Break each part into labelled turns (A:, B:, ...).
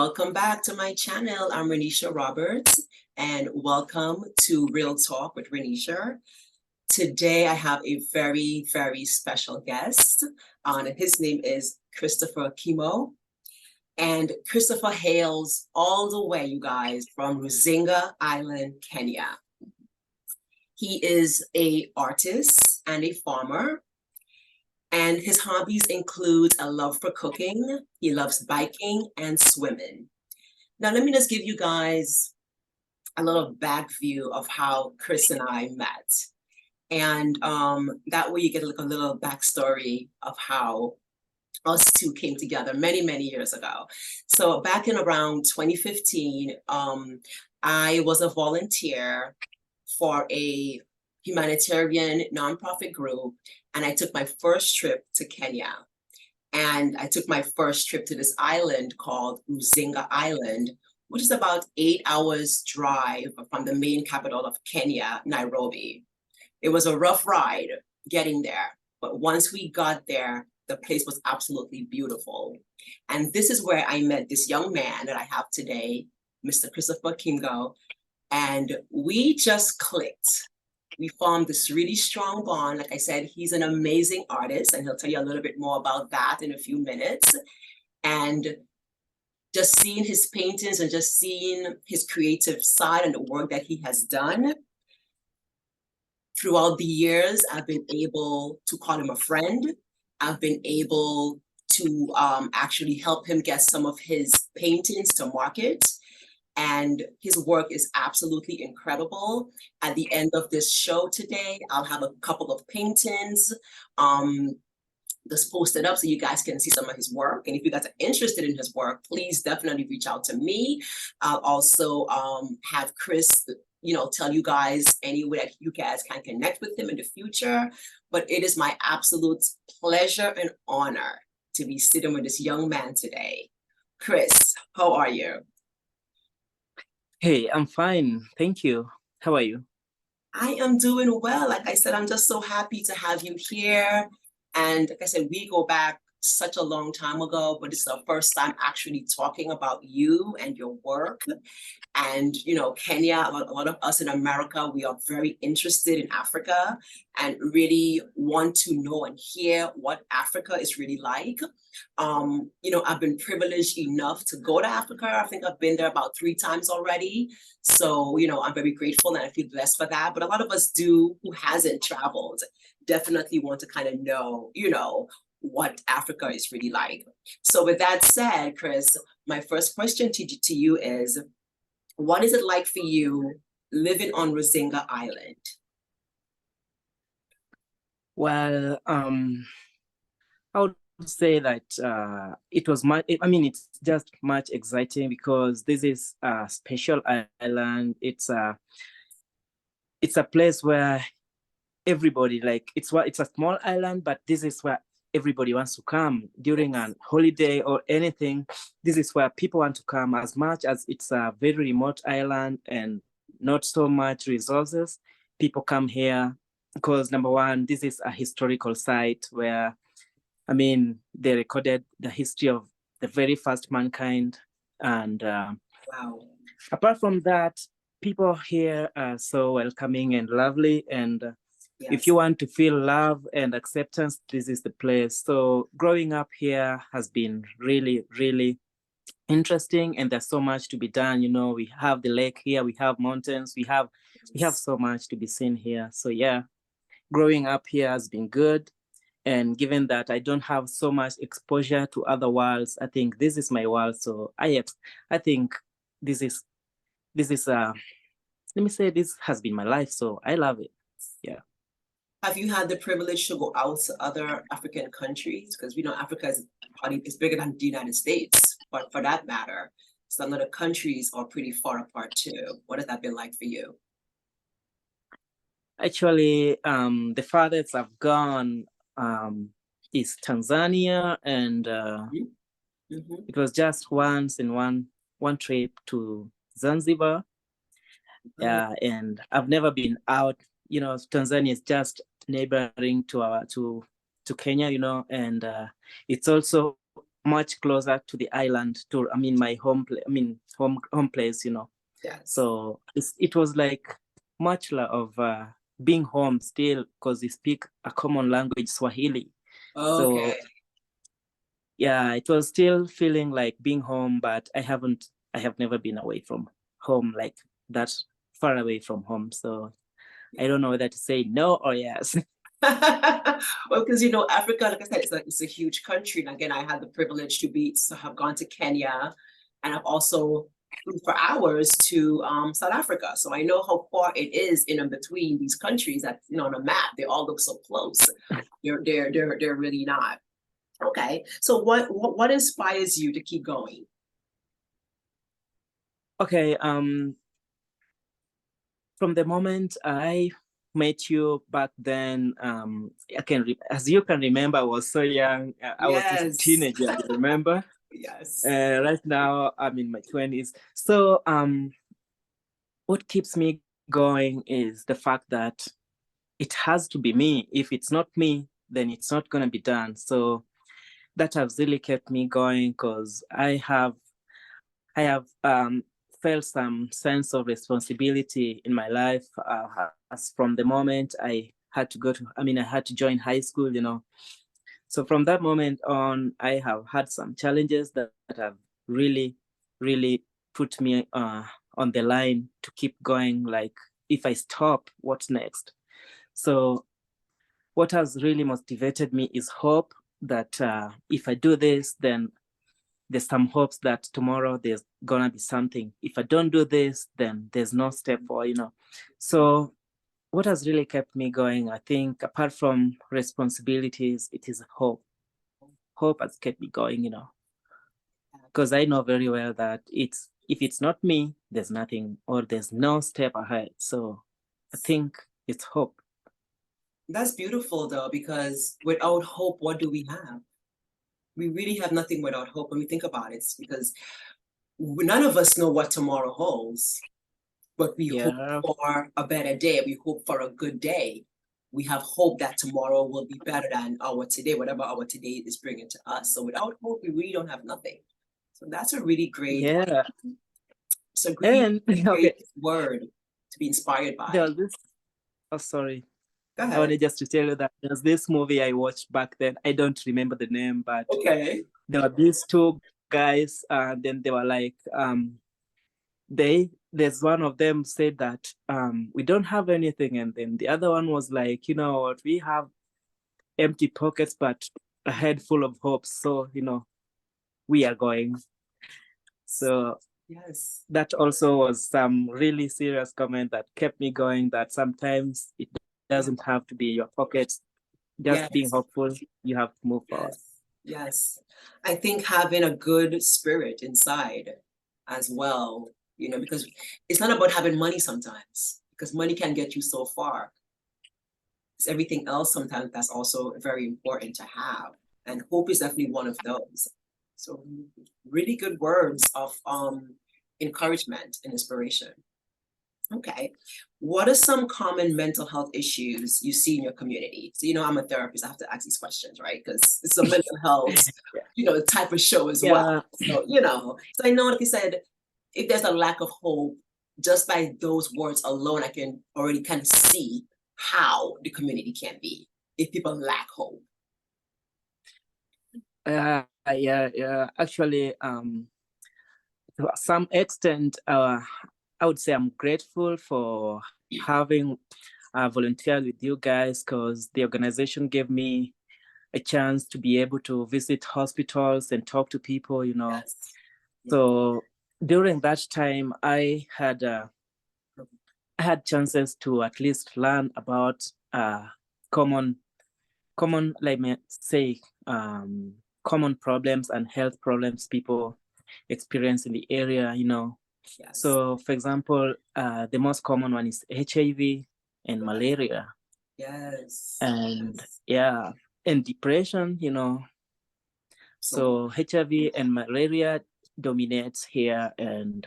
A: Welcome back to my channel. I'm Renisha Roberts, and welcome to Real Talk with Renisha. Today, I have a very, very special guest. His name is Christopher Kimo. And Christopher hails all the way, you guys, from Rusinga Island, Kenya. He is an artist and a farmer. And his hobbies include a love for cooking. He loves biking and swimming. Now, let me just give you guys a little back view of how Chris and I met. And that way you get like a little backstory of how us two came together many, many years ago. So back in around 2015, I was a volunteer for a humanitarian nonprofit group, and I took my first trip to Kenya. And I took my first trip to this island called Rusinga Island, which is about 8 hours drive from the main capital of Kenya, Nairobi. It was a rough ride getting there, but once we got there, the place was absolutely beautiful. And this is where I met this young man that I have today, Mr. Christopher Kingo, and we just clicked. We formed this really strong bond. Like I said, he's an amazing artist, and he'll tell you a little bit more about that in a few minutes. And just seeing his paintings and just seeing his creative side and the work that he has done throughout the years, I've been able to call him a friend. I've been able to actually help him get some of his paintings to market. And his work is absolutely incredible. At the end of this show today, I'll have a couple of paintings just posted up so you guys can see some of his work. And if you guys are interested in his work, please definitely reach out to me. I'll also have Chris, tell you guys any way that you guys can connect with him in the future. But it is my absolute pleasure and honor to be sitting with this young man today. Chris, how are you?
B: Hey, I'm fine. Thank you. How are you?
A: I am doing well. Like I said, I'm just so happy to have you here. And like I said, we go back such a long time ago, but it's the first time actually talking about you and your work. And, Kenya, a lot of us in America, we are very interested in Africa and really want to know and hear what Africa is really like. I've been privileged enough to go to Africa. I think I've been there about 3 times already. So, I'm very grateful and I feel blessed for that. But a lot of us who hasn't traveled, definitely want to kind of know, what Africa is really like. So with that said, Chris, my first question to you is, what is it like for you living on Rusinga Island?
B: Well, I would say that it was much, it's just much exciting because this is a special island. It's a place where everybody, it's a small island, but this is where everybody wants to come during a holiday or anything. This is where people want to come, as much as it's a very remote island and not so much resources. People come here because, number one, this is a historical site where, they recorded the history of the very first mankind. And
A: Wow.
B: Apart from that, people here are so welcoming and lovely. And
A: Yes.
B: If you want to feel love and acceptance, this is the place. So growing up here has been really, really interesting, and there's so much to be done. We have the lake here, we have mountains, we have so much to be seen here. So yeah, growing up here has been good. And given that I don't have so much exposure to other worlds, I think this is my world. So I think this is let me say, this has been my life. So I love it. Yeah.
A: Have you had the privilege to go out to other African countries? Because we know Africa is bigger than the United States, but for that matter, some of the countries are pretty far apart too. What has that been like for you?
B: Actually, the farthest I've gone is Tanzania, and it was just once in one trip to Zanzibar. And I've never been out. Tanzania is just neighboring to Kenya, and it's also much closer to the island, to my home home place,
A: Yes.
B: So it was like much of being home still, because we speak a common language, Swahili.
A: Okay.
B: So yeah, it was still feeling like being home, but I have never been away from home, like that far away from home. So I don't know whether to say no or yes.
A: Well, because Africa, like I said, it's a huge country. And again, I had the privilege to have gone to Kenya, and I've also flew for hours to South Africa. So I know how far it is in between these countries that, on a map, they all look so close. They're really not. Okay. So what inspires you to keep going?
B: Okay, from the moment I met you back then, as you can remember, I was so young. I was just a
A: Yes.
B: teenager, you remember?
A: Yes.
B: Right now I'm in my 20s. So what keeps me going is the fact that it has to be me. If it's not me, then it's not going to be done. So that has really kept me going, because I have felt some sense of responsibility in my life, as from the moment I had to join high school, So from that moment on, I have had some challenges that have really, really put me on the line to keep going. Like, if I stop, what's next? So what has really motivated me is hope that if I do this, then there's some hopes that tomorrow there's gonna be something. If I don't do this, then there's no step forward, So what has really kept me going, I think, apart from responsibilities, it is hope. Hope has kept me going, because I know very well that if it's not me, there's nothing, or there's no step ahead. So I think it's hope.
A: That's beautiful though, because without hope, what do we have? We really have nothing without hope when we think about it. It's because none of us know what tomorrow holds, but we hope for a better day. We hope for a good day. We have hope that tomorrow will be better than our today, whatever our today is bringing to us. So without hope, we really don't have nothing. So that's a really great, it's a great, great word to be inspired by.
B: There was this, sorry.
A: Go ahead.
B: I wanted just to tell you that there's this movie I watched back then. I don't remember the name, but there were these two guys, and then they were like, there's one of them said that we don't have anything, and then the other one was like, what, we have empty pockets but a head full of hopes, so we are going. So yes, that also was some really serious comment that kept me going, that sometimes it doesn't have to be your pockets, just being hopeful, you have to move forward.
A: Yes, I think having a good spirit inside as well, because it's not about having money sometimes, because money can get you so far. It's everything else sometimes that's also very important to have. And hope is definitely one of those. So really good words of encouragement and inspiration. Okay. What are some common mental health issues you see in your community? So, I'm a therapist, I have to ask these questions, right? Because it's a mental health, type of show as well. So, so I know, like you said, if there's a lack of hope, just by those words alone, I can already kind of see how the community can be if people lack hope.
B: Yeah. Actually, to some extent, I would say I'm grateful for having volunteered with you guys, because the organization gave me a chance to be able to visit hospitals and talk to people, So during that time, I had chances to at least learn about common, let me say, common problems and health problems people experience in the area, So for example, the most common one is HIV and malaria. And and depression, So HIV and malaria dominates here, and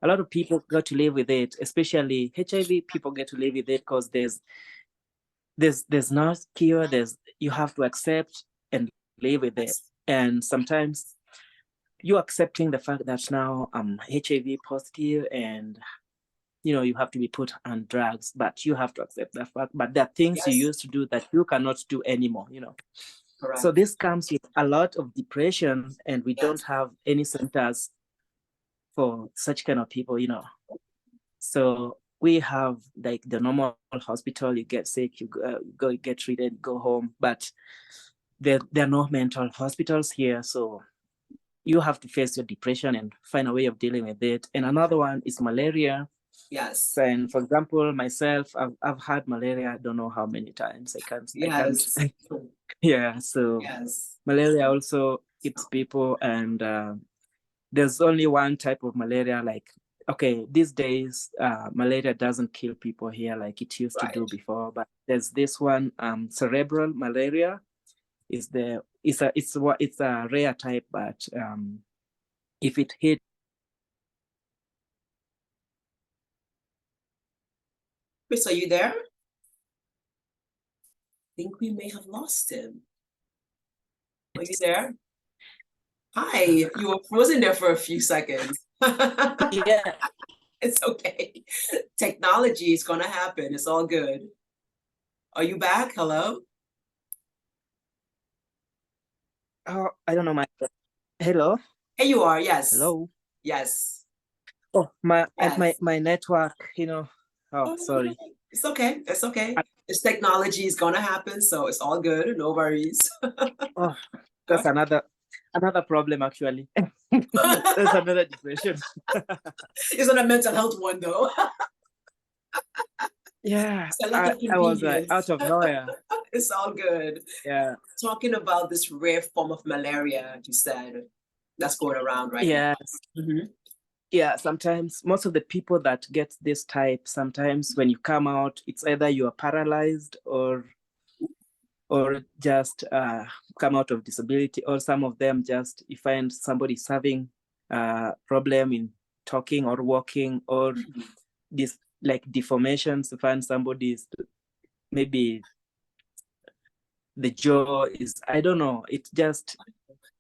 B: a lot of people got to live with it. Especially HIV, people get to live with it because there's no cure. You have to accept and live with it. And sometimes you accepting the fact that now I'm HIV positive and you have to be put on drugs, but you have to accept that fact. But there are things you
A: Yes.
B: used to do that you cannot do anymore.
A: Correct.
B: So this comes with a lot of depression, and we
A: Yes.
B: don't have any centers for such kind of people. So we have like the normal hospital. You get sick, you go get treated, go home. But there are no mental hospitals here, so you have to face your depression and find a way of dealing with it. And another one is malaria.
A: Yes.
B: And for example, myself, I've had malaria. I don't know how many times. I can't.
A: Yes.
B: Yeah. So
A: Yes.
B: malaria also hits people, and there's only one type of malaria. Like, okay, these days, malaria doesn't kill people here like it used to do before. But there's this one, cerebral malaria. It's a rare type, but if it hits.
A: Chris, are you there? I think we may have lost him. Are you there? Hi, you were frozen there for a few seconds.
B: Yeah.
A: It's okay. Technology is gonna happen. It's all good. Are you back? Hello?
B: Oh, I don't know my. Hello.
A: Hey, you are. Yes.
B: Hello.
A: Yes.
B: Oh, my
A: Yes.
B: my network. Oh, sorry.
A: It's okay. It's okay. This technology is gonna happen, so it's all good. No worries.
B: Oh, that's another problem actually. That's another depression.
A: It's not a mental health one though.
B: Yeah,
A: It's a lack of
B: I was
A: convenience.
B: out of nowhere.
A: It's all good.
B: Yeah.
A: Talking about this rare form of malaria, you said, that's going around right now.
B: Yes. Yeah, sometimes most of the people that get this type, sometimes when you come out, it's either you are paralyzed or just come out of disability, or some of them just you find somebody's having a problem in talking or walking, or this like deformations. You find somebody's maybe the jaw is, I don't know, it's just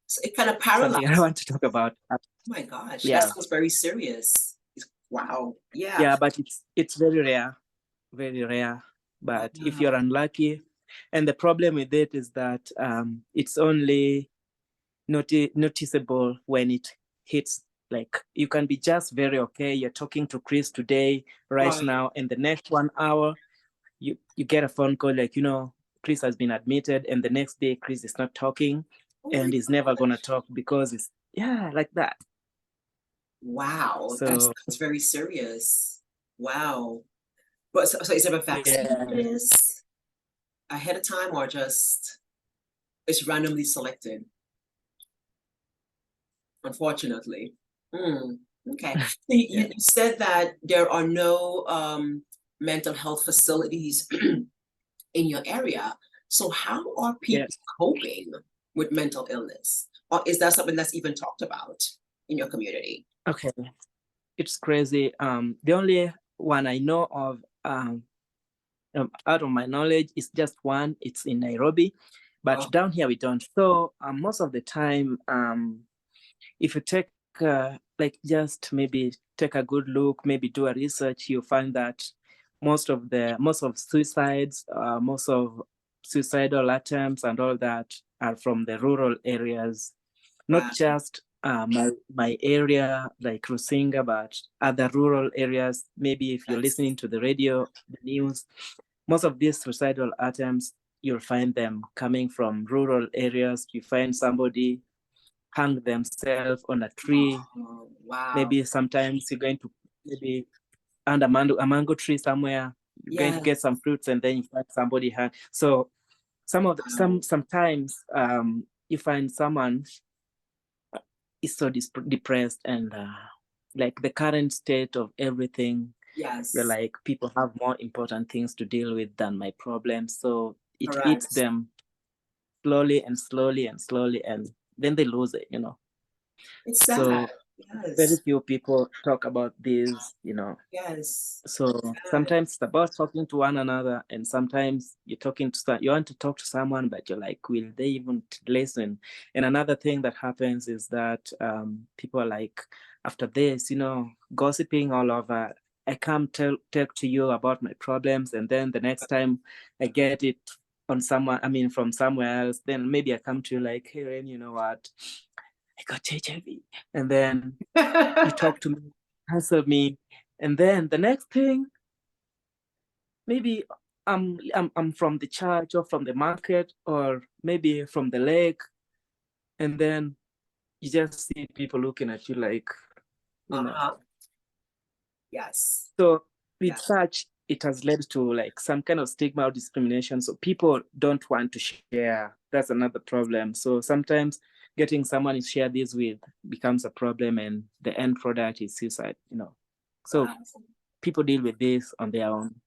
A: So it kind of
B: something I
A: paralyzed.
B: want to talk about.
A: Oh my gosh,
B: Yeah.
A: that sounds very serious. Wow. Yeah.
B: Yeah, but it's very rare, very rare. But if you're unlucky, and the problem with it is that it's only noticeable when it hits. Like, you can be just very okay. You're talking to Chris today, right now, and the next 1 hour, you get a phone call like, Chris has been admitted, and the next day Chris is not talking, and he's never gonna talk because it's like that.
A: Wow,
B: So
A: that's very serious. Wow. But so is there a vaccine for this ahead of time, or just it's randomly selected? Unfortunately. Okay. You said that there are no mental health facilities in your area. So how are people coping with mental illness? Or is that something that's even talked about in your community?
B: Okay, it's crazy. The only one I know of, out of my knowledge, is just one. It's in Nairobi, but down here we don't. So most of the time, if you take just maybe take a good look, maybe do a research, you find that most of suicides, most of suicidal attempts and all that are from the rural areas, not just my area like Rusinga, but other rural areas. Maybe if you're listening to the radio, the news, most of these suicidal attempts, you'll find them coming from rural areas. You find somebody hang themselves on a tree.
A: Oh, wow.
B: Maybe sometimes you're going to maybe under a mango tree somewhere. You're going to get some fruits, and then you find somebody hang. So sometimes you find someone is so depressed, and like the current state of everything. You're like, people have more important things to deal with than my problems. So it eats them slowly and slowly and slowly, and then they lose it,
A: It's sad.
B: very
A: Yes.
B: few people talk about this, you know.
A: Yes.
B: So sometimes it's about talking to one another, and sometimes you're talking to you want to talk to someone, but you're like, will they even listen? And another thing that happens is that people are like, after this, you know, gossiping all over. I come talk to you about my problems, and then the next time I get it on someone, I mean, from somewhere else, then maybe I come to you like, hey, Ren, you know what? I got HIV, and then you talk to me, answer me, and then the next thing, maybe I'm from the church or from the market or maybe from the lake, and then you just see people looking at you like, you know.
A: Uh-huh. Yes.
B: So with
A: Yes.
B: such, it has led to like some kind of stigma or discrimination. So people don't want to share. That's another problem. So sometimes getting someone to share this with becomes a problem, and the end product is suicide, you know. So
A: Wow.
B: people deal with this on their own.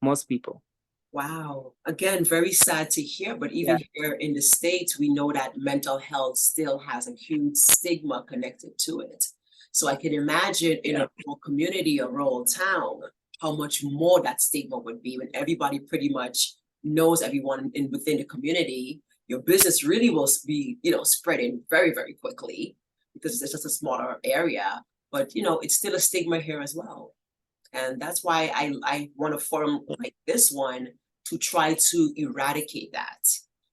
B: Most people.
A: Wow. Again, very sad to hear, but
B: Yeah.
A: even here in the States, we know that mental health still has a huge stigma connected to it. So I can imagine in
B: Yeah.
A: a rural community, a rural town, how much more that stigma would be when everybody pretty much knows everyone in within the community. Your business really will be, spreading very, very quickly because it's just a smaller area. But it's still a stigma here as well. And that's why I want a forum like this one to try to eradicate that,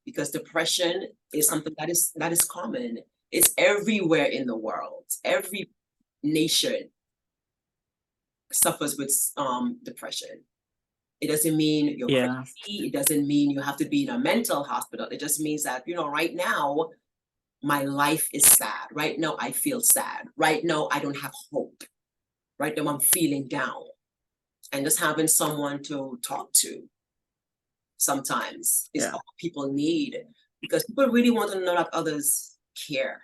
A: because depression is something that is common. It's everywhere in the world. Every nation suffers with depression. It doesn't mean you're
B: Yeah.
A: crazy. It doesn't mean you have to be in a mental hospital. It just means that, right now, my life is sad. Right now, I feel sad. Right now, I don't have hope. Right now, I'm feeling down. And just having someone to talk to sometimes is
B: Yeah.
A: all people need, because people really want to know that others care,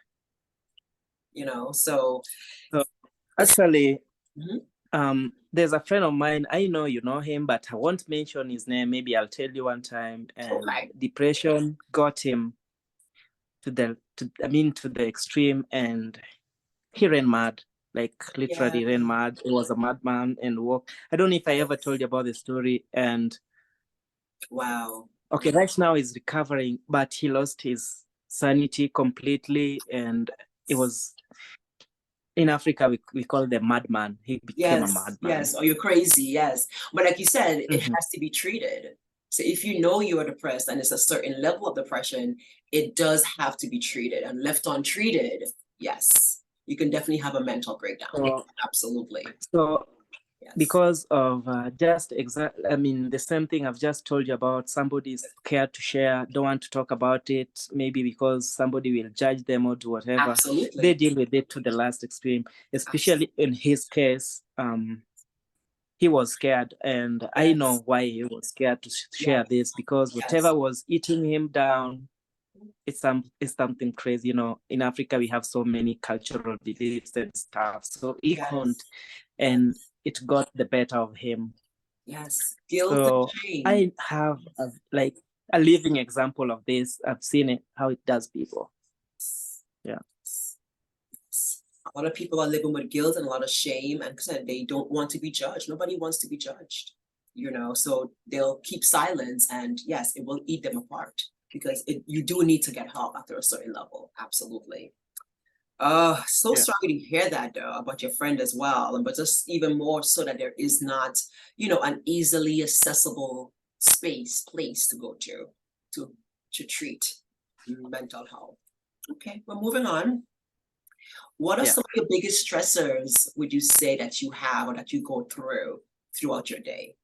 A: so
B: So
A: it's
B: actually,
A: Mhm.
B: there's a friend of mine. I know you know him, but I won't mention his name. Maybe I'll tell you one time. And
A: Okay.
B: depression got him to the extreme, and he ran mad. Like
A: Yeah.
B: literally ran mad. He was a madman and walked. I don't know if I ever told you about the story. And
A: Wow.
B: okay, right now he's recovering, but he lost his sanity completely, and it was in Africa we call them madman. He became a
A: Yes,
B: madman.
A: yes. Or you're crazy, yes. But like you said, it
B: Mhm.
A: has to be treated. So if you know you are depressed and it's a certain level of depression, it does have to be treated. And left untreated, yes, you can definitely have a mental breakdown.
B: So,
A: Absolutely.
B: so
A: Yes.
B: because of I mean, the same thing I've just told you about, somebody is scared to share, don't want to talk about it, maybe because somebody will judge them or do whatever. They
A: Absolutely.
B: deal with it to the last extreme, especially
A: Absolutely.
B: in his case. He was scared, and I know
A: Yes.
B: why he was scared to share
A: Yes.
B: this, because
A: Yes.
B: whatever was eating him down, it's something crazy. You know, in Africa we have so many cultural beliefs and stuff, so he couldn't,
A: Yes.
B: and
A: Yes.
B: it got the better of him.
A: Yes. Guilt and
B: So
A: shame.
B: I have like a living example of this. I've seen it, how it does people. Yeah.
A: A lot of people are living with guilt and a lot of shame, and they don't want to be judged. Nobody wants to be judged, so they'll keep silence, and yes, it will eat them apart, because you do need to get help after a certain level. Absolutely. So
B: Yeah.
A: sorry to hear that though about your friend as well, but just even more so that there is not, an easily accessible place to go to to treat mental health. Okay, we're moving on. What are
B: Yeah.
A: some of your biggest stressors, would you say, that you have or that you go through throughout your day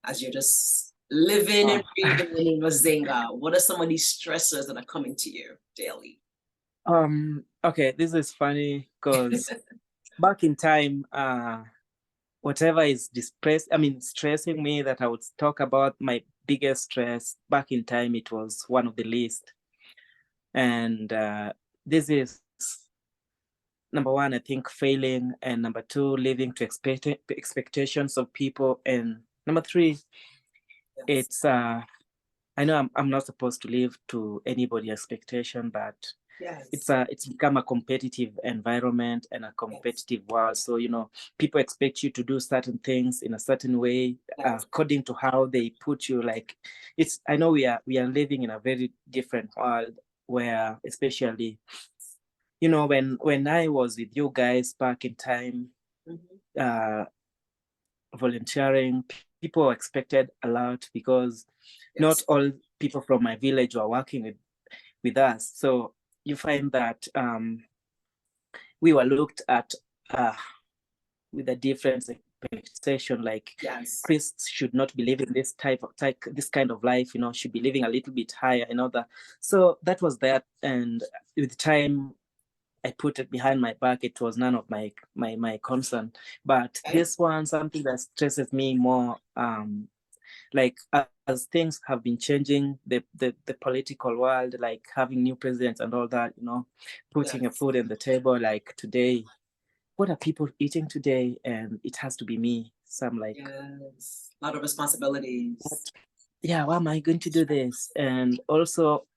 A: as you're just living and
B: Oh.
A: breathing in Mazinga? What are some of these stressors that are coming to you daily?
B: Okay, this is funny because back in time, whatever is stressing me, that I would talk about my biggest stress back in time, it was one of the least. And this is number one, I think failing, and number two, living to expectations of people, and number three,
A: Yes.
B: it's I know I'm not supposed to live to anybody expectation, but
A: Yes.
B: It's become a competitive environment and a competitive world. So people expect you to do certain things in a certain way,
A: Yes.
B: according to how they put you. Like, I know we are living in a very different world, where especially when I was with you guys back in time, volunteering, people expected a lot, because not all people from my village were working with us. So you find that we were looked at with a different expectation. Like, Chris should not be living this this kind of life, should be living a little bit higher, that. So that was that. And with time, I put it behind my back. It was none of my concern. But this one, something that stresses me more, like, as things have been changing, the political world, like having new presidents and all that, putting a food on the table. Like, today, what are people eating today? And it has to be me. So I'm like,
A: a lot of responsibilities.
B: Yeah, why am I going to do this? And also,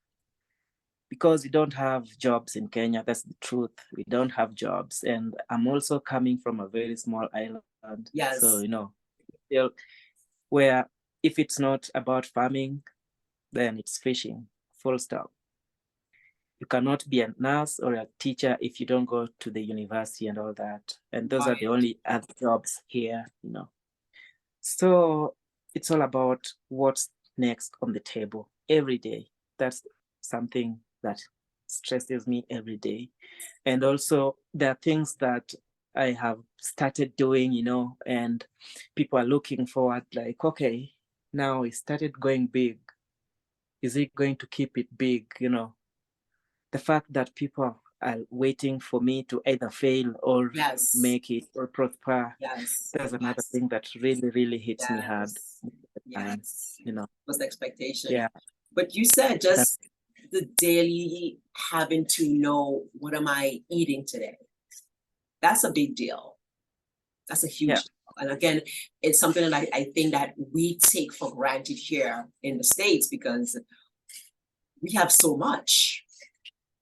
B: because we don't have jobs in Kenya, that's the truth. We don't have jobs. And I'm also coming from a very small island.
A: Yes.
B: So, where if it's not about farming, then it's fishing, full stop. You cannot be a nurse or a teacher if you don't go to the university and all that. And those are the only other jobs here, So it's all about what's next on the table every day. That's something that stresses me every day. And also, there are things that I have started doing, and people are looking forward, like, okay, now it started going big. Is it going to keep it big? The fact that people are waiting for me to either fail or make it or prosper. That's another thing that really, really hits me hard.
A: Was the expectation.
B: Yeah.
A: But you said just the daily having to know, what am I eating today? That's a big deal. That's a huge deal. And again, it's something that I think that we take for granted here in the States, because we have so much.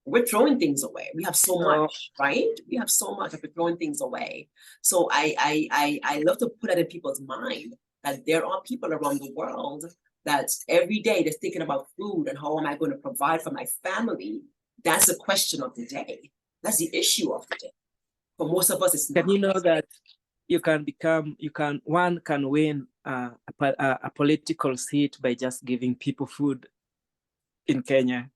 A: We're throwing things away. We have so much, right? We have so much that we're throwing things away. So I love to put that in people's mind, that there are people around the world that every day they're thinking about food and how am I going to provide for my family. That's the question of the day. That's the issue of the day. For most of us, it's not.
B: Can you know that one can win a political seat by just giving people food in Kenya?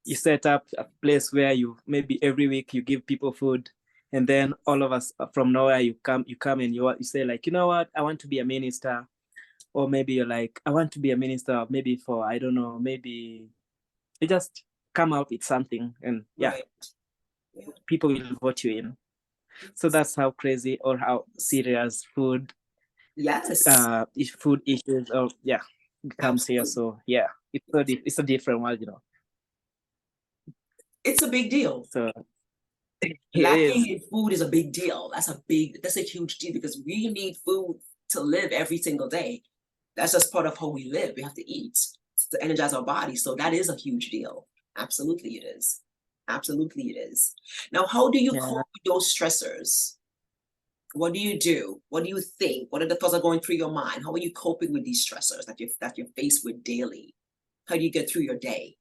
B: You set up a place where you maybe every week you give people food, and then all of us from nowhere you come and you say, like, you know what, I want to be a minister. Or maybe you're like, I want to be a minister, maybe for, I don't know, maybe you just come out with something, and people will vote you in. So that's how crazy or how serious food food issues becomes here. So it's a different world,
A: It's a big deal.
B: So
A: lacking in food is a big deal. That's a huge deal, because we need food to live every single day. That's just part of how we live. We have to eat to energize our body. So that is a huge deal. Absolutely it is. Absolutely it is. Now, how do you cope with those stressors? What do you do? What do you think? What are the thoughts that are going through your mind? How are you coping with these stressors that you're faced with daily? How do you get through your day?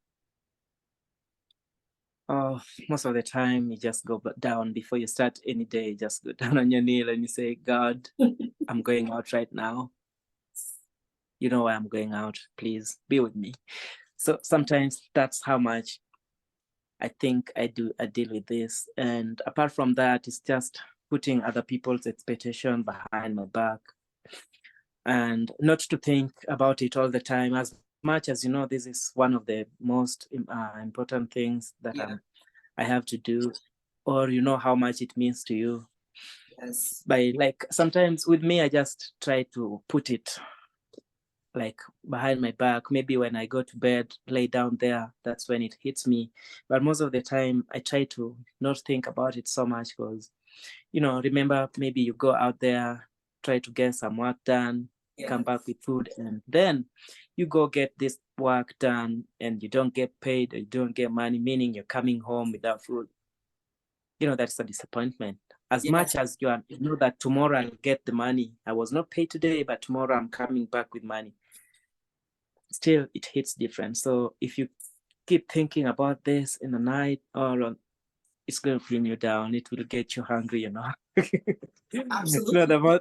B: Most of the time you just go down before you start any day. Just go down on your knee and you say, God, I'm going out right now. You know why I'm going out. Please be with me. So sometimes that's how much I think I deal with this. And apart from that, it's just putting other people's expectation behind my back, and not to think about it all the time. As much as this is one of the most important things that I have to do, or how much it means to you. By, like, sometimes with me, I just try to put it like behind my back. Maybe when I go to bed, lay down there, that's when it hits me. But most of the time I try to not think about it so much, because remember, maybe you go out there, try to get some work done, come back with food, and then you go get this work done and you don't get paid or you don't get money, meaning you're coming home without food. That's a disappointment. As
A: Yes.
B: much as you know that tomorrow I'll get the money. I was not paid today, but tomorrow I'm coming back with money. Still, it hits different. So if you keep thinking about this in the night, it's going to bring you down. It will get you hungry,
A: Absolutely.
B: The more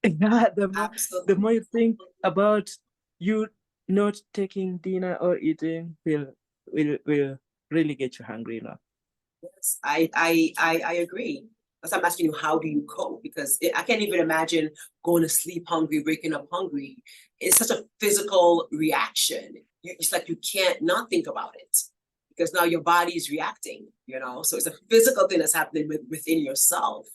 A: Absolutely.
B: the more you think about you not taking dinner or eating will really get you hungry,
A: Yes, I agree. That's why I'm asking you, how do you cope? Because I can't even imagine going to sleep hungry, waking up hungry. It's such a physical reaction. It's like you can't not think about it because now your body is reacting, So it's a physical thing that's happening within yourself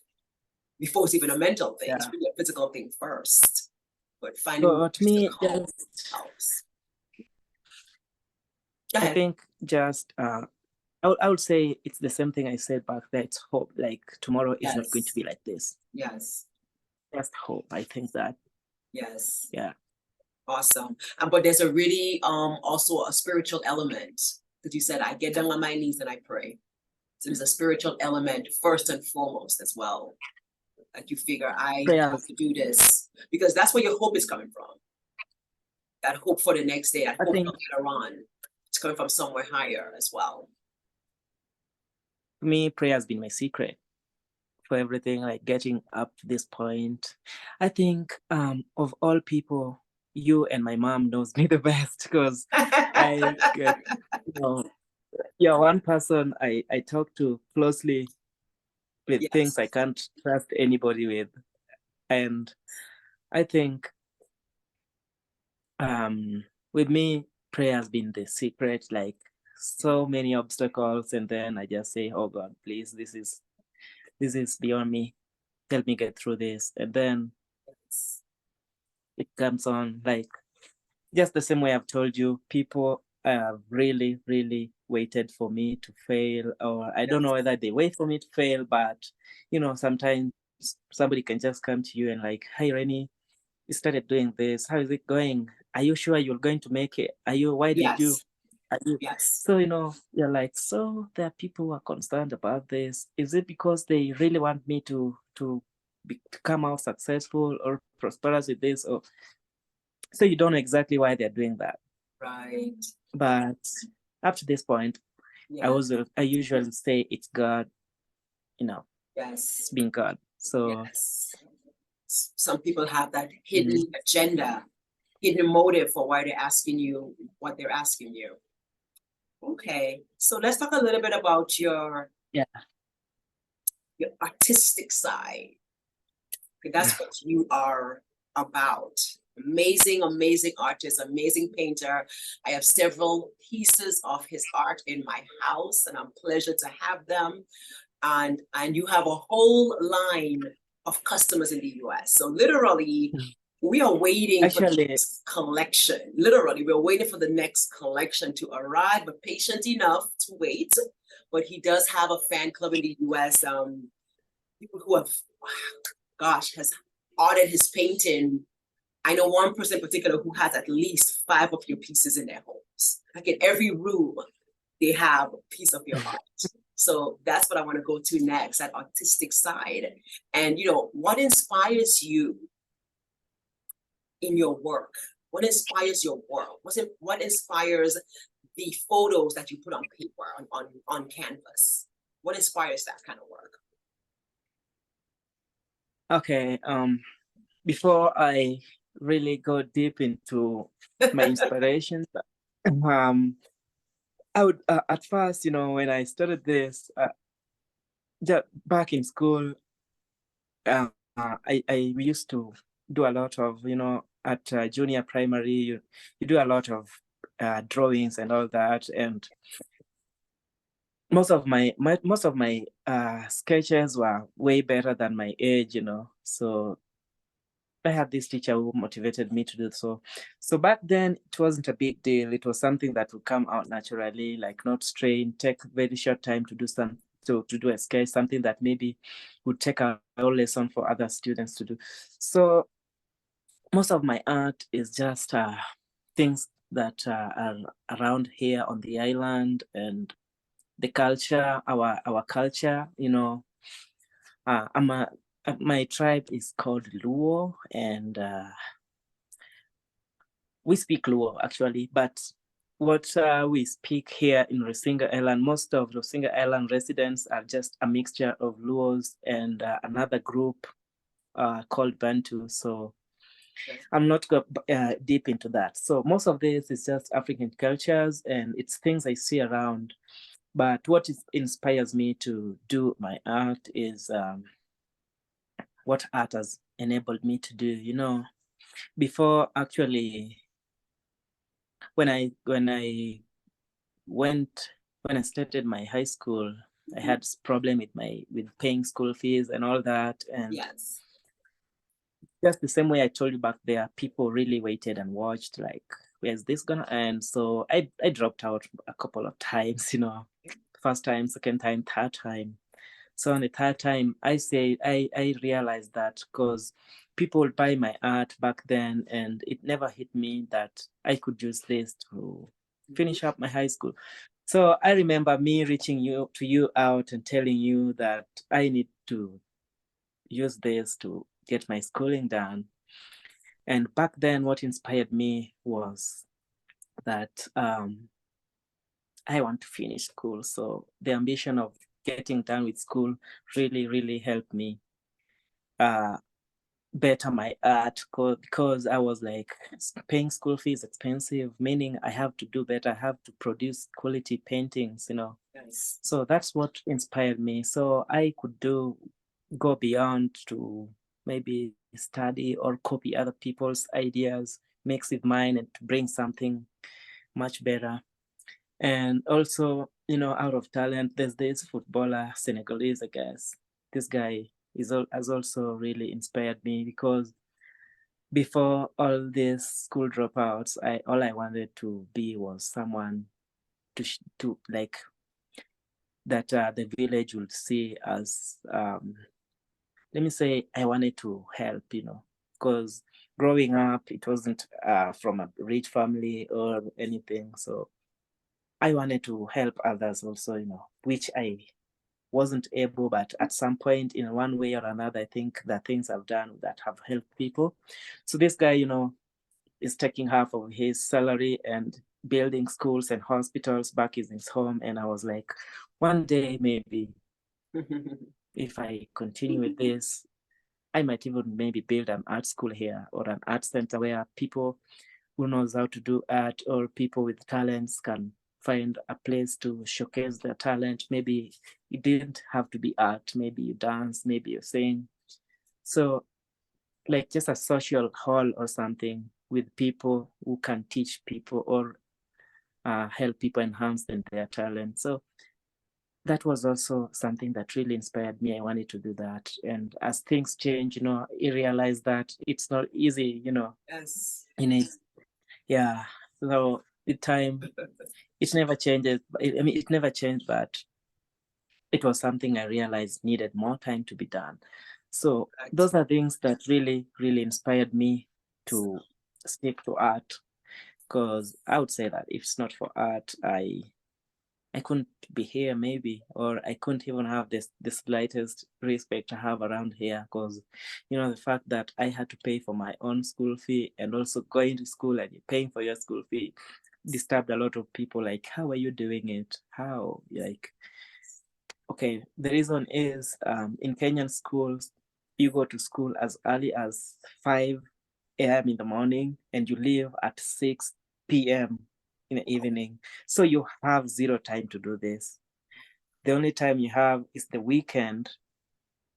A: before it's even a mental thing. It's
B: Yeah.
A: really a physical thing first. But finding ways
B: But me,
A: to cope helps. Go
B: I
A: ahead.
B: think just I would say it's the same thing I said back there. It's hope. Like tomorrow is not going to be like this.
A: Yes.
B: Just hope. I think that.
A: Yes.
B: Yeah.
A: Awesome. But there's a really also a spiritual element, because you said I get down on my knees and I pray. So there's a spiritual element first and foremost as well. Like you figure I have to do this because that's where your hope is coming from. That hope for the next day, that hope for later on. It's coming from somewhere higher as well.
B: For me, prayer has been my secret for everything, like getting up to this point. I think of all people, you and my mom knows me the best because I get, you're one person I talk to closely with things I can't trust anybody with. And I think with me, prayer has been the secret, like so many obstacles. And then I just say, oh God, please, this is beyond me. Help me get through this. And then it comes on like just the same way I've told you, people have really, really waited for me to fail, or I don't know whether they wait for me to fail, but sometimes somebody can just come to you and like, hey, Rennie, you started doing this. How is it going? Are you sure you're going to make it? Why did you?
A: Yes.
B: So, you're like, so there are people who are concerned about this. Is it because they really want me to come out successful or prosperous with this? Or so you don't know exactly why they're doing that.
A: Right.
B: But up to this point, I usually say it's God, it's being God. So
A: some people have that hidden agenda, hidden motive for why they're asking you what they're asking you. Okay, so let's talk a little bit about your artistic side. That's what you are about. Amazing, amazing artist, amazing painter. I have several pieces of his art in my house, and I'm pleased to have them. And you have a whole line of customers in the US. So literally, we are waiting for the next collection. Literally, we're waiting for the next collection to arrive, but patient enough to wait. But he does have a fan club in the US. People who have, has ordered his painting. I know one person in particular who has at least 5 of your pieces in their homes. Like in every room, they have a piece of your art. So that's what I want to go to next, that artistic side. And what inspires you in your work? What inspires your work? What inspires the photos that you put on paper, on canvas? What inspires that kind of work?
B: Okay, before I really go deep into my inspirations, I would at first, when I started this, back in school, we used to do a lot of, at junior primary, you do a lot of drawings and all that, and most of my sketches were way better than my age, so I had this teacher who motivated me to do so. So back then, it wasn't a big deal. It was something that would come out naturally, like not strain, take very short time to do to do a sketch, something that maybe would take a whole lesson for other students to do. So most of my art is just things that are around here on the island, and the culture, our culture, you know. My tribe is called Luo, and we speak Luo actually, but what we speak here in Rusinga Island, most of Rusinga Island residents are just a mixture of Luos and another group called Bantu. So I'm not deep into that. So most of this is just African cultures, and it's things I see around. But what inspires me to do my art is what art has enabled me to do. You know, before actually, when I started my high school, I had problem with paying school fees and all that, and
A: Yes.
B: just the same way I told you back there, people really waited and watched, like, where's this gonna end? So I dropped out a couple of times, you know, first time, second time, third time. So on the third time, I realized that because people would buy my art back then, and it never hit me that I could use this to finish up my high school. So I remember me reaching to you out and telling you that I need to use this to get my schooling done. And back then, what inspired me was that I want to finish school. So the ambition of getting done with school really, really helped me better my art, because I was like, paying school fees expensive, meaning I have to do better. I have to produce quality paintings, you know.
A: Yes.
B: So that's what inspired me. So I could go beyond to maybe study or copy other people's ideas, mix with mine, and to bring something much better. And also, you know, out of talent, there's this footballer, Senegalese, I guess. This guy has also really inspired me, because before all these school dropouts, all I wanted to be was someone to like that the village would see as let me say, I wanted to help, you know, because growing up, it wasn't from a rich family or anything. So I wanted to help others also, you know, which I wasn't able, but at some point, in one way or another, I think the things I've done that have helped people. So this guy, you know, is taking half of his salary and building schools and hospitals back in his home. And I was like, one day, maybe if I continue with this, I might even maybe build an art school here or an art center where people who knows how to do art or people with talents can find a place to showcase their talent. Maybe it didn't have to be art. Maybe you dance, maybe you sing. So like just a social hall or something with people who can teach people or help people enhance their talent. So that was also something that really inspired me. I wanted to do that. And as things change, you know, I realized that it's not easy, you know.
A: Yes.
B: In it. Yeah. So with time, it never changes. I mean, it never changed, but it was something I realized needed more time to be done. So those are things that really, really inspired me to stick to art. Because I would say that if it's not for art, I couldn't be here maybe, or I couldn't even have the slightest respect I have around here. Because, you know, the fact that I had to pay for my own school fee and also going to school and you're paying for your school fee disturbed a lot of people. Like, how are you doing it? How? Like, okay, the reason is in Kenyan schools, you go to school as early as 5 a.m. in the morning and you leave at 6 p.m. in the evening. So you have zero time to do this. The only time you have is the weekend,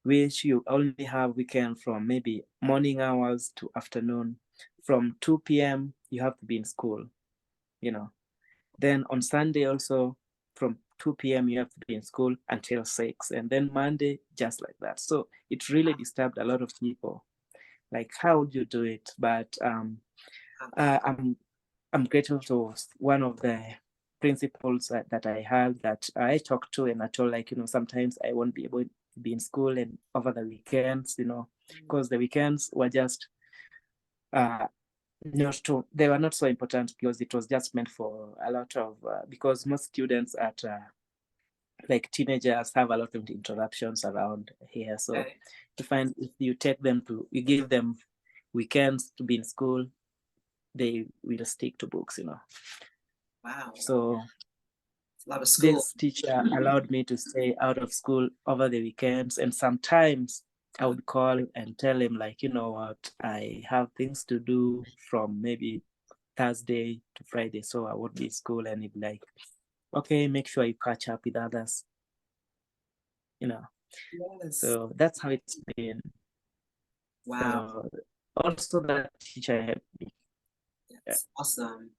B: which you only have weekend from maybe morning hours to afternoon. From 2 p.m., you have to be in school, you know. Then on Sunday also, from 2 p.m. you have to be in school until 6. And then Monday, just like that. So it really disturbed a lot of people. Like, how would you do it? But I'm grateful to one of the principals that I had that I talked to, and I told, like, you know, sometimes I won't be able to be in school and over the weekends, you know, because the weekends were just they were not so important because it was just meant for a lot of because most students at like teenagers have a lot of interruptions around here. So
A: Okay.
B: you find if you give them weekends to be in school, they will stick to books,
A: Wow.
B: So
A: A lot of school.
B: this teacher allowed me to stay out of school over the weekends, and sometimes I would call and tell him, like, you know what, I have things to do from maybe Thursday to Friday, so I won't be in school. And he'd be like, okay, make sure you catch up with others,
A: Yes.
B: So that's how it's been.
A: Wow.
B: Also, that teacher helped me.
A: That's awesome.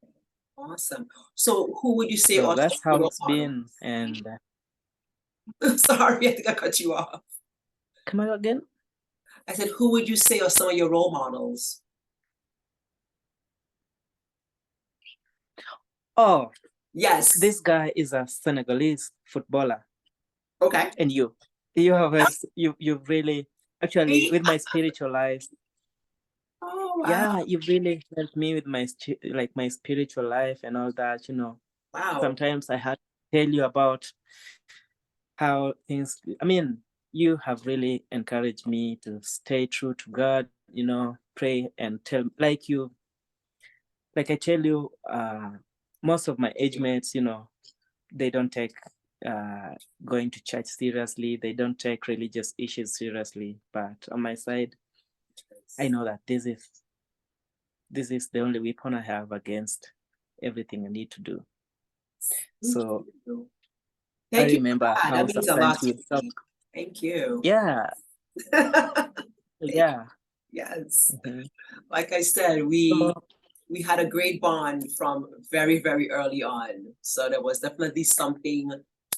A: Awesome. So who would you say
B: So
A: are
B: that's
A: some of
B: how
A: your
B: it's
A: role
B: been. And
A: models? Sorry, I think I cut you off.
B: come again?
A: I said, who would you say are some of your role models?
B: Oh,
A: Yes.
B: this guy is a Senegalese footballer.
A: Okay.
B: And you really actually with my spiritual life.
A: Oh, wow.
B: Yeah, you've really helped me with my spiritual life and all that,
A: Wow.
B: Sometimes I had to tell you about how things, you have really encouraged me to stay true to God, pray and tell, like I tell you, most of my age mates, they don't take going to church seriously. They don't take religious issues seriously. But on my side, I know that this is the only weapon I have against everything I need to do. So
A: Thank
B: I
A: you.
B: remember how
A: That means a lot
B: sometimes
A: to me. Thank you.
B: Yeah. Yeah.
A: Yes.
B: Mhm.
A: Like I said, we had a great bond from very, very early on. So there was definitely something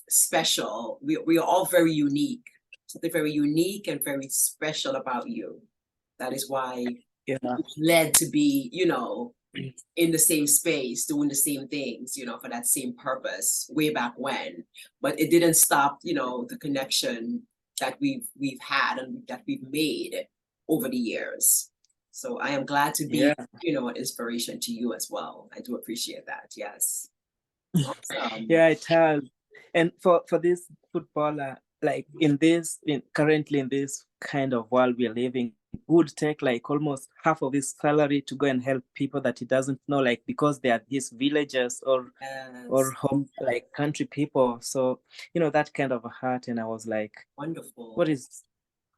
A: special. We are all very unique. Something very unique and very special about you. That is why
B: Yeah.
A: it's led to be, in the same space, doing the same things, for that same purpose way back when. But it didn't stop, the connection that we've had and that we've made over the years. So I am glad to be,
B: Yeah.
A: an inspiration to you as well. I do appreciate that. Yes. Awesome.
B: Yeah, it has. And for this footballer, like currently in this kind of world we're living, would take like almost half of his salary to go and help people that he doesn't know, like because they are his villagers or home, like country people. So that kind of a heart. And I was like,
A: wonderful.
B: What is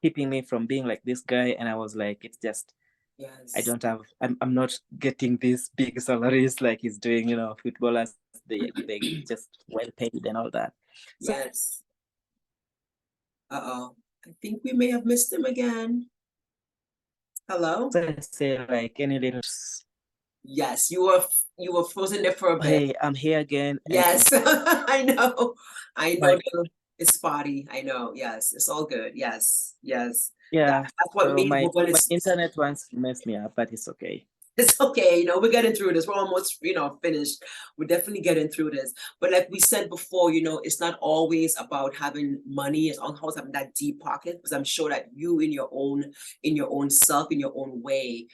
B: keeping me from being like this guy? And I was like, it's just I'm not getting these big salaries like he's doing. Footballers, they just well paid and all that. So,
A: yes. I think we may have missed him again. Hello?
B: So I say like any little.
A: Yes, you were frozen there for a bit.
B: Hey, I'm here again.
A: Yes, I know. It's spotty. I know. Yes, it's all good. Yes, yes.
B: Yeah.
A: That's what
B: So
A: made
B: my
A: it.
B: internet wants to mess me up, but it's okay.
A: It's okay. We're getting through this. We're almost, finished. We're definitely getting through this. But like we said before, it's not always about having money. It's always having that deep pocket. Because I'm sure that you, in your own self, in your own way,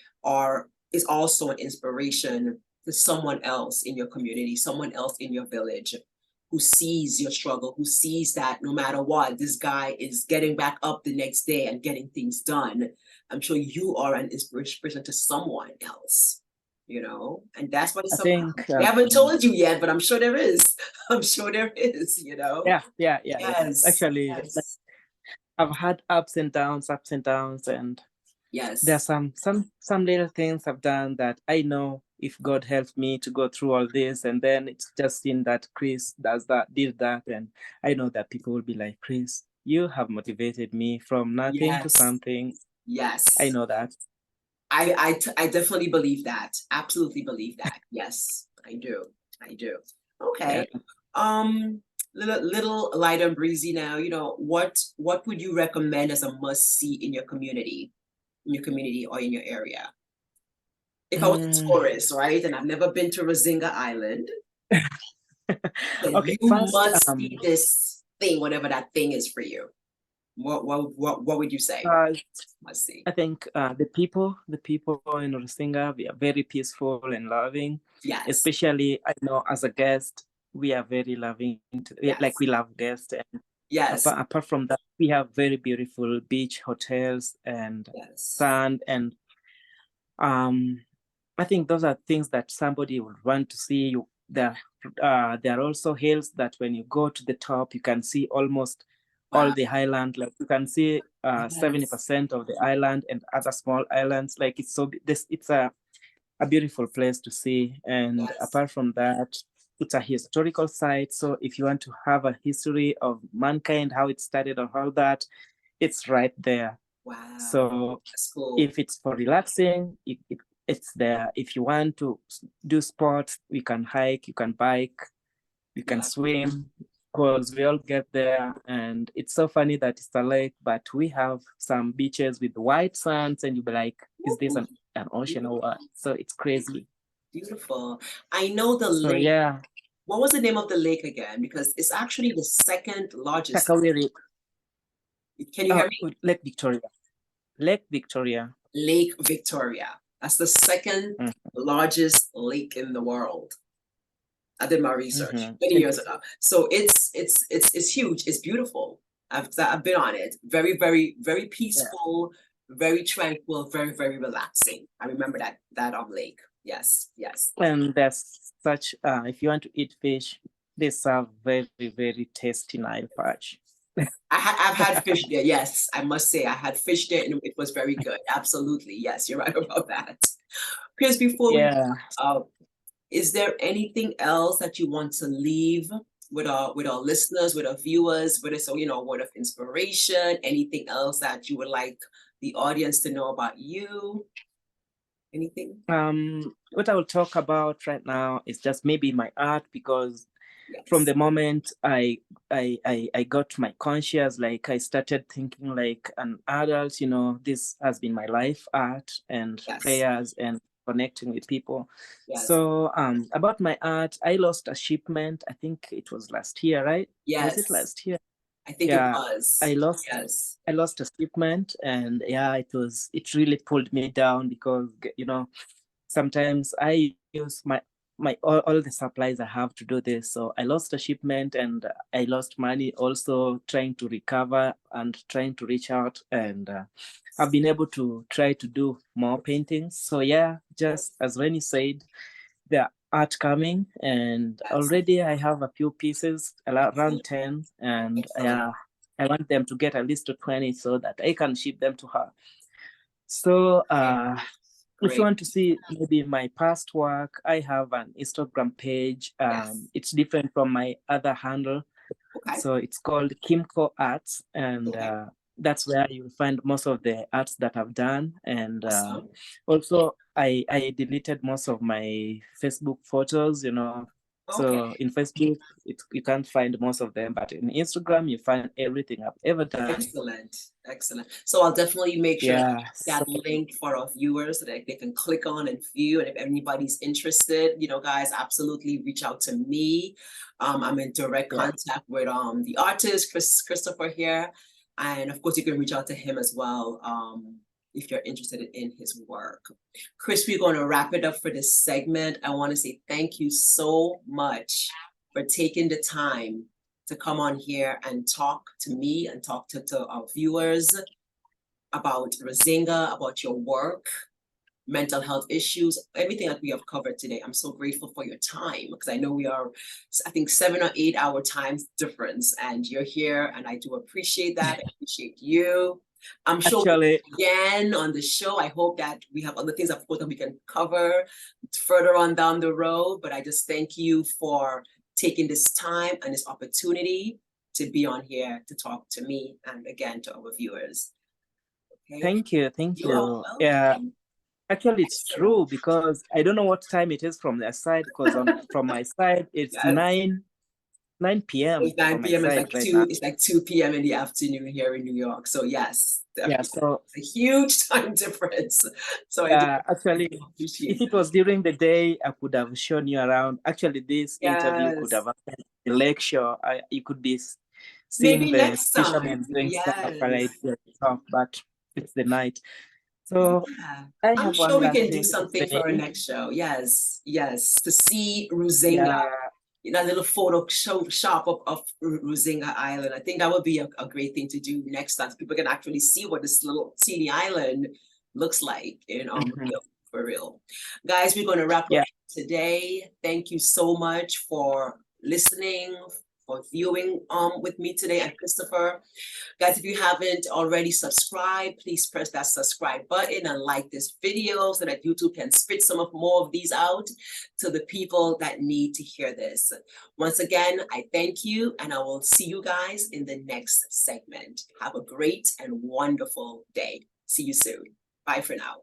A: is also an inspiration to someone else in your community, someone else in your village, who sees your struggle, who sees that no matter what, this guy is getting back up the next day and getting things done. I'm sure you are an inspiration to someone else, and that's what it's
B: I
A: about.
B: think
A: They haven't told you yet, but I'm sure there is. I'm sure there is,
B: Yeah.
A: Yes.
B: Actually,
A: yes.
B: like, I've had ups and downs, and
A: yes.
B: There are some little things I've done that I know if God helped me to go through all this, and then it's just seen that Chris did that, and I know that people will be like, Chris, you have motivated me from nothing to something.
A: Yes.
B: I know that.
A: I definitely believe that. Absolutely believe that. Yes, I do. Okay.
B: Yeah.
A: Little light and breezy now. What would you recommend as a must see in your community or in your area? If I was a tourist, right, and I've never been to Razinga Island,
B: Okay,
A: you
B: first,
A: must see this thing, whatever that thing is for you. What would you say?
B: Uh,
A: Let's see.
B: I think the people in Rusinga, we are very peaceful and loving.
A: Yes.
B: Especially, I know as a guest, we are very loving. Like we love guests. And
A: yes.
B: Apart from that, we have very beautiful beach hotels and sand. And I think those are things that somebody would want to see. There are also hills that when you go to the top, you can see almost all the highland. Like you can see 70% of the island and other small islands. Like it's a beautiful place to see. And apart from that, it's a historical site. So if you want to have a history of mankind, how it started or how that, it's right there.
A: Wow.
B: So
A: cool.
B: If it's for relaxing, it's there. If you want to do sports, we can hike, you can bike, you can swim, because we all get there. And it's so funny that it's a lake, but we have some beaches with white sands, and you'll be like, is this an ocean or what? So it's crazy.
A: Beautiful. I know the lake.
B: Yeah.
A: What was the name of the lake again? Because it's actually the second largest.
B: Takawiri.
A: Can you hear me?
B: Lake Victoria. Lake Victoria.
A: Lake Victoria. That's the second largest lake in the world. I did my research many years ago. So it's huge. It's beautiful. I've been on it. Very, very, very peaceful, very tranquil, very, very relaxing. I remember that lake. Yes.
B: And there's such if you want to eat fish, they serve very, very tasty Nile perch.
A: I've had fish there. Yes, I must say I had fish there and it was very good. Absolutely. Yes, you're right about that. Chris, before is there anything else that you want to leave with our listeners, with our viewers, with us, a word of inspiration, anything else that you would like the audience to know about you? Anything?
B: What I will talk about right now is just maybe my art, because from the moment I got my conscious, like I started thinking like an adult, this has been my life, art and prayers and connecting with people. So about my art, I lost a shipment. I think it was last year, right?
A: Yes.
B: Was it last year?
A: I think it was.
B: I lost a shipment, and it really pulled me down, because sometimes I use my all the supplies I have to do this. So I lost a shipment and I lost money also trying to recover and trying to reach out, and I've been able to try to do more paintings. So just as Rennie said, the art coming, and already I have a few pieces, around 10, and I want them to get at least to 20 so that I can ship them to her. So if you want to see maybe my past work, I have an Instagram page. It's different from my other handle. So it's called Kimco Arts, and that's where you'll find most of the arts that I've done. And also I deleted most of my Facebook photos, So in Facebook, you can't find most of them, but in Instagram, you find everything I've ever done.
A: Excellent. So I'll definitely make sure that link for our viewers so that they can click on and view. And if anybody's interested, guys, absolutely reach out to me. I'm in direct contact with the artist, Christopher here. And of course, you can reach out to him as well. If you're interested in his work. Chris, we're going to wrap it up for this segment. I want to say thank you so much for taking the time to come on here and talk to me and talk to our viewers about Rusinga, about your work, mental health issues, everything that we have covered today. I'm so grateful for your time, because I know we are, I think, 7 or 8 hour time difference, and you're here, and I do appreciate that. I appreciate you. I'm sure again on the show. I hope that we have other things, of course, that we can cover further on down the road. But I just thank you for taking this time and this opportunity to be on here to talk to me and again to our viewers.
B: Okay. Thank you. Yeah. Actually, it's true, because I don't know what time it is from their side, because from my side it's 9 p.m.
A: It's 9 p.m. It's like 2 p.m. in the afternoon here in New York. So yes,
B: so
A: it's a huge time difference. So
B: actually, if it was during the day, I could have shown you around. Actually, this interview could have happened at the lake shore. You could be seeing
A: Maybe
B: the
A: next time.
B: fishermen doing stuff right
A: Yes.
B: here at the top, but it's the night. So
A: Yeah.
B: I
A: I'm
B: have
A: sure
B: one
A: we
B: last
A: can do
B: thing to
A: something for our
B: say.
A: next show. Yes. Yes. To see Rusinga,
B: Yeah,
A: a little photo show shop of Rusinga Island. I think that would be a great thing to do next time. So people can actually see what this little teeny island looks like in
B: mhm,
A: Rio, for real. Guys, we're gonna wrap up
B: yeah,
A: today. Thank you so much for listening, for viewing with me today and Christopher. Guys, if you haven't already subscribed, please press that subscribe button and like this video so that YouTube can spit some of more of these out to the people that need to hear this. Once again, I thank you and I will see you guys in the next segment. Have a great and wonderful day. See you soon. Bye for now.